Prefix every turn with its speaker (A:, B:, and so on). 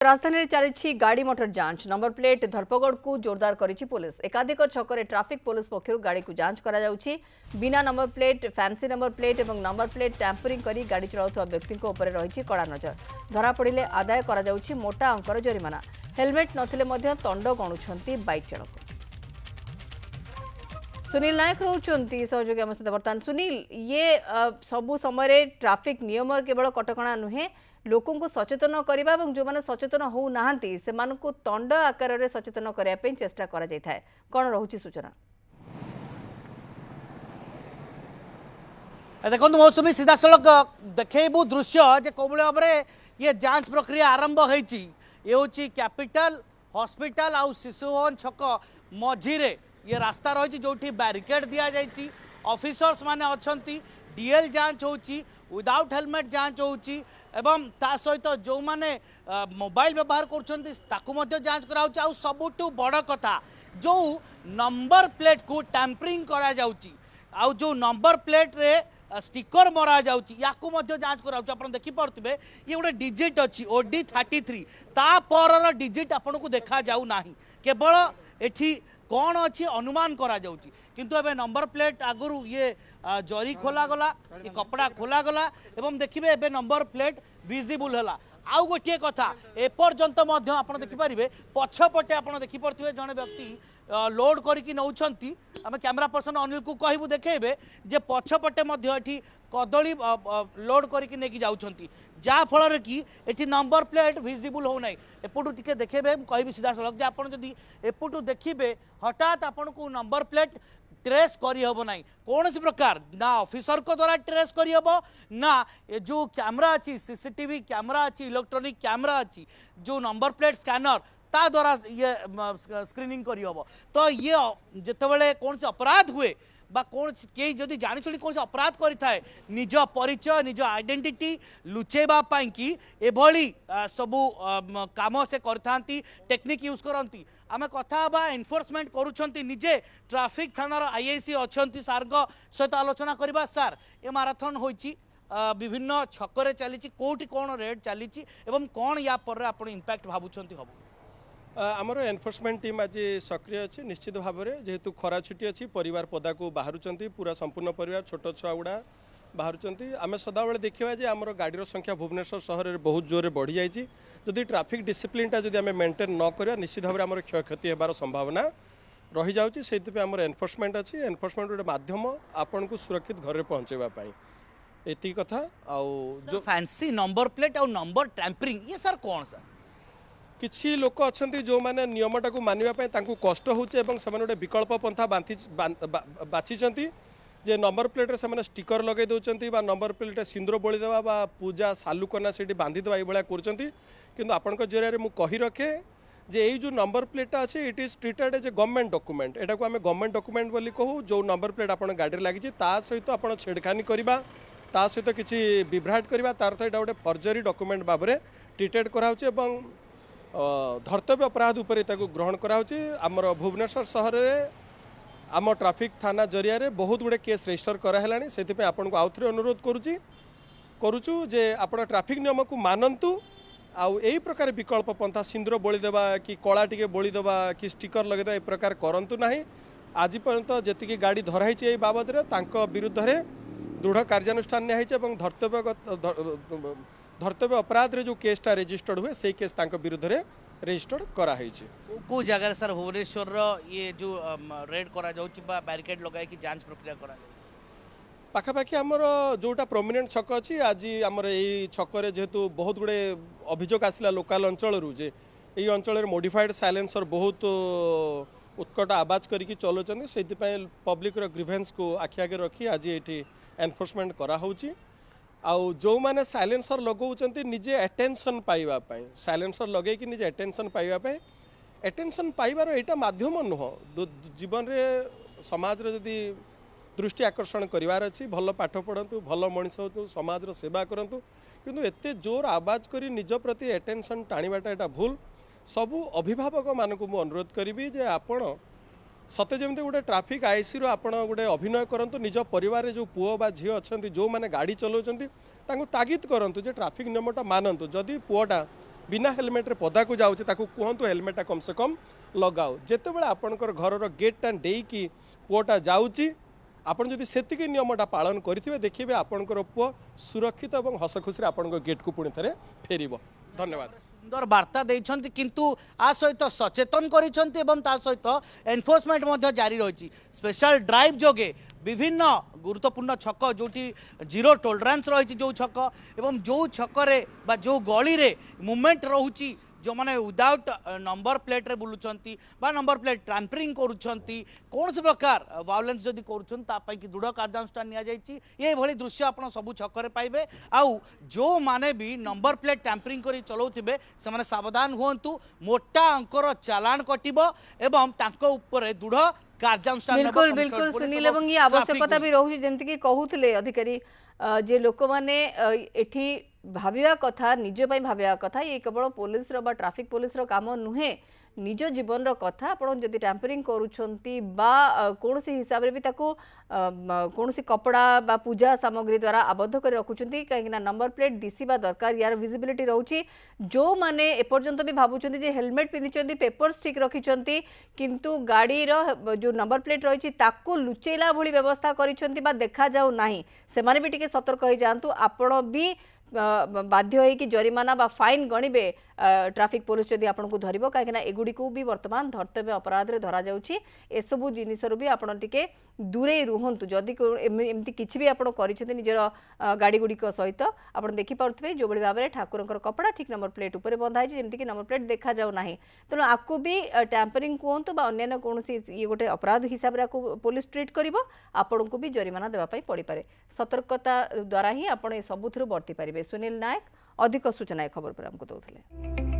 A: राजधानी चली गाड़ी मोटर जांच नंबर प्लेट धरपगड़ को जोरदार करिछि पुलिस। एकाधिक छकरे ट्रैफिक पुलिस पक्षर गाड़ी को जांच करा जाउछि। बिना number plate fancy number plate और नंबर प्लेट टैंपरिंग करी गाड़ी चलाउथवा व्यक्ति उपर रही कड़ा नजर। धरा पड़िले आदाय करा जाउछि मोटा अंकर जरिमाना। हेलमेट नथिले मध्य दंड गणुछंती बाइक चालक। सुनील नायक रोचंती सहयोगी आम सहित बर्तमान। सुनील, ये सबु समय ट्रैफिक नियम केवल कटकणा नुहे लोकों को सचेतन करने और जो मैंने सचेतन हो नाहांती से दंड आकार में सचेतन करने चेष्टा करा जायथाय। कौन रहुछि सूचना?
B: देखो मौसुमी सीधा सड़क देखु दृश्य जे कौन भाव में ये जांच प्रक्रिया आरंभ होती ये कैपिटल हॉस्पिटल आउ शिशुभवन छक मझीरे ये रास्ता रही जो बैरिकेड दि जाइए। ऑफिसर्स माने अच्छी डीएल जांच होची विदाउट हेलमेट जांच होची एवं ता सहित जो माने मोबाइल व्यवहार कर जांच करा सबुठु बड़ कथा जो नंबर प्लेट को टैंपरिंग करा जाउची आउ जो नंबर प्लेट रे स्टिकर मरा जाउची याकू मध्य जांच करा आपण देखि पड़थिबे ये गोटे डिजिट अछि OD33 ता पर डिजिट आपन को देखा जाउ नाही केवल एठी कौन अच्छी अनुमान करा जाउची किंतु एबे नंबर प्लेट आगुरु ये जरी खोला गला ये कपड़ा खोला गला एवं देखिबे एबे नंबर प्लेट विजिबल हला। आउ गोटे कथा एपर्यंत मध्य आपण देखि परिबे पछपटे आपण देखि परथिबे जने व्यक्ति लोड करिकि नौछंती आमे कैमरा पर्सन अनिल को कहबू देखेबे जे पछपटे मध्य एठी कदली लोड करिकि नेकी जाउछंती जा फल कि एठी नंबर प्लेट विजिबल हो नाही। एपटू टिके देखेबे कहबी सीधा सड़क जे आपण जदी एपटू देखिबे हठात आपण को नंबर प्लेट ट्रेस करी हबो नाही कौन सी प्रकार ना ऑफिसर को द्वारा ट्रेस करी हबो ना जो कैमरा अच्छी सीसीटीवी कैमरा अच्छी इलेक्ट्रॉनिक कैमरा अच्छी जो नंबर प्लेट स्कैनर ता द्वारा ये स्क्रीनिंग करी हबो। तो ये जेतेबेले कौन से अपराध हुए बा कौन कई जदि जानी छुड़ी कौन से अपराध करिथाए निज परिचय निज आइडेंटिटी लुचेबा पाई कि एभली सबु काम से करथांती टेक्निक यूज करती आम कथा बा एनफोर्समेंट करुछंती निजे ट्रैफिक थानार आईआईसी अच्छी सार सहित आलोचना करबा। सार ए माराथन होइची विभिन्न छकरे चली कोठी कौन रेड चली एवं कौन या पर आपण इंपैक्ट भाबुछंती हबो?
C: आमर एनफोर्समेंट टीम आज सक्रिय अच्छी निश्चित भाव में जेहेतु खरा छुट्टी अच्छी परिवार पदा को बाहर पूरा संपूर्ण परिवार छोट छुआ गुड़ा बाहर आम सदाबले देखा जे आमर गाड़ी संख्या भुवनेश्वर सहर में बहुत जोर बढ़ी जाइए जदि ट्रैफिक डिसिप्लिनटा जदि आम मेंटेन न करिया निश्चित भाव में आमर क्षयक्षति होबार संभावना रही जाउची। सेइथिपे आमर एनफोर्समेंट अच्छी एनफोर्समेंट गोटे माध्यम आपन को सुरक्षित घर पहुँचेबा पाई एति कथा। आउ
B: जो फैंसी नंबर प्लेट और नंबर टैंपरिंग ये सर कौन सर
C: किछि लोक अच्छी जो मैंने नियमटा को मानिबा कष्ट होचे गोटे विकल्प पंथा बाछिचंती जे नंबर प्लेट से स्टिकर लगे दौरान बा नंबर प्लेट सिंदूर बोली देवा बा पूजा सालुकना से बांधिदेवा ये करछंती किंतु आपण जरिया मु कही रखे जे यही जो नंबर प्लेटा अच्छे it is treated as a government document एटा को आम गवर्नमेंट डॉक्यूमेंट बोली कहू जो नंबर प्लेट आप गाड़ी लगी सहित आप छेड़खानी करवा ता सहित किसी विभ्राट करवा तार तो यहाँ गोटे फर्जरी डॉक्यूमेंट भाव में ट्रिटेड कराउचे धर्तव्य अपराध उपर ग्रहण कराउची। आमर भुवनेश्वर सहर में आम ट्रैफिक थाना जरिया रे बहुत गुड़े केस रजिस्टर कराला से आपन को आउ थे अनुरोध करुचु जे आपण ट्रैफिक नियम को मानतु आउ यही प्रकार विकल्प पंथा सिंदूर बोली देवा कि कला टिके बोली देवा कि स्टिकर लगेदेवा ए प्रकार करंतु नाही। आज पर्यंत जेतिकी गाड़ी धराई ए बाबद विरुद्ध रे दृढ़ कार्यानुष्ठान निया धर्तव्य अपराध रे जो केसटा रजिस्टर्ड हुए से केस विरुद्ध रे रजिस्टर्ड कराई।
B: को जगह सर भुवनेश्वर ये जो रेड करा जाउची बा बैरिकेड लगाई कि जांच प्रक्रिया करा
C: पाखापाखि आमर जोटा प्रोमिनेंट छक अच्छी आज आमर यही छकरे जेहेतु बहुत गुड़े अभियोग आसला लोकाल अंचल जे यही अंचल मॉडिफाइड साइलेंसर बहुत उत्कट आवाज करके चलाउछन से पब्लिक ग्रीवेंस को आखि आगे रखी आज ये एनफोर्समेंट कराऊँगी। आउ जो मैंने साइलेंसर लगौंट निजे अटेंशन पाइबापी साइलेंसर लगे कि निजे अटेंशन पाइबापी अटेंशन पाइबार यहाँ माध्यम नुह जीवन में समाज जदि दृष्टि आकर्षण करार अच्छी भल पाठ पढ़तु भल मनीष हो समाज सेवा करूँ किंतु एते जोर आवाज करी निज प्रति अटेंशन टाणीबाटा यहाँ भूल सबू अभिभावक मानक मु अनुरोध करी जे आपण सते जमी गोटे ट्राफिक आईसी आपण गोटे अभिनय करूँ निज परिवार जो पुओ बा झील अच्छा जो मैंने गाड़ी चलाउछंती तांको तागिद करूँ जे ट्राफिक नियमटा मानतु जदि पुओटा बिना हेलमेट रे पदा को जाऊँ ताकू कहतु हेलमेटा कम से कम लगाओ जितेबाला आपणकर घर गेटा डेकी पुआटा जाऊँगी आपन जदि सेतिक नियमटा पालन करेंगे देखिए आपणकर पुआ सुरक्षित और हस खुशी आपण गेट को पुणी थे फेर धन्यवाद
B: सुंदर वार्ता देइछन्ति किंतु आ सहित सचेतन करिछन्ति एवं ता सहित एनफोर्समेंट मध्य जारी रही स्पेशल ड्राइव जोगे विभिन्न गुरुत्वपूर्ण छक जोटी जीरो टोलरेंस रही जो छक एवं जो छकरे बा जो गली रे मूवमेंट रोची जो माने विदाउट नंबर प्लेट रे बुलुचंती बा नंबर प्लेट ट्रांपरिंग करूछंती कौन से प्रकार वायलेंस जदि करूछन ता पई कि दृढ़ कार्यानुष्ठान निया जायछि ये भली दृश्य आपण सब छकरे पाइबे आउ जो माने भी नंबर प्लेट टैंपरिंग करी चलाउथिबे से माने सावधान हुअंतु मोटा अंकर चालान कटिबो एवं तांको ऊपर दृढ़ कार्यानुष्ठान
A: बिल्कुल बिल्कुल सुनील एवं ये आवश्यकता भी रहउछि जेमति कि कहउतले अधिकारी जे लोक माने एठी भाविया कथा निज पई भाविया कथा ये केवल पुलिस रो बा ट्रैफिक पुलिस रो काम नुहे निज जीवन रो कथा आपण जदि टैंपरिंग करूछंती बा कोनसी हिसाब रे भी ताको कोनसी कपड़ा बा पूजा सामग्री द्वारा आबद्ध कर रखुछंती काहे ना नंबर प्लेट दिसिबा दरकार यार विजिबिलिटी रहउची जो माने ए पर्यंत भी भाबुछंती जे हेलमेट पिनिछंती पेपर्स ठीक रखिछंती किंतु गाड़ी रो जो नंबर प्लेट रहिछि ताको लुचेला भली व्यवस्था करिछंती बा देखा जाउ नाही से माने भी टिके सतर्क होई जांतु आपण भी बाध्य होई कि जरिमाना बा फाइन गणिबे ट्रैफिक पुलिस जदि आपन को धरिबो काहे ना एगुडी को भी वर्तमान धर्तव्य अपराध रे धरा जाउची ए सब जिनिस रो भी आपन टिके दूरे रुहंतु जदि एमती किछि भी आपन करिछते निजर गाड़ी गुडी को सहित आपन देखि पाउथबे जो बडी भाबरे ठाकुरंकर कपड़ा ठीक नंबर प्लेट ऊपर बंधा है जेमती कि नंबर प्लेट देखा जाउ नाही तनो आकु भी टैंपरिंग कोंतु बा अन्य कोनसी ये गोटे अपराध हिसाब रे आकु पुलिस ट्रीट करिवो आपन को भी जरिमाना देबा पई पड़ी पारे सतर्कता द्वारा ही आपन ए सबुथरु बर्ती पारिबे सुनील नायक अधिक सूचना खबर पर हमको दौले।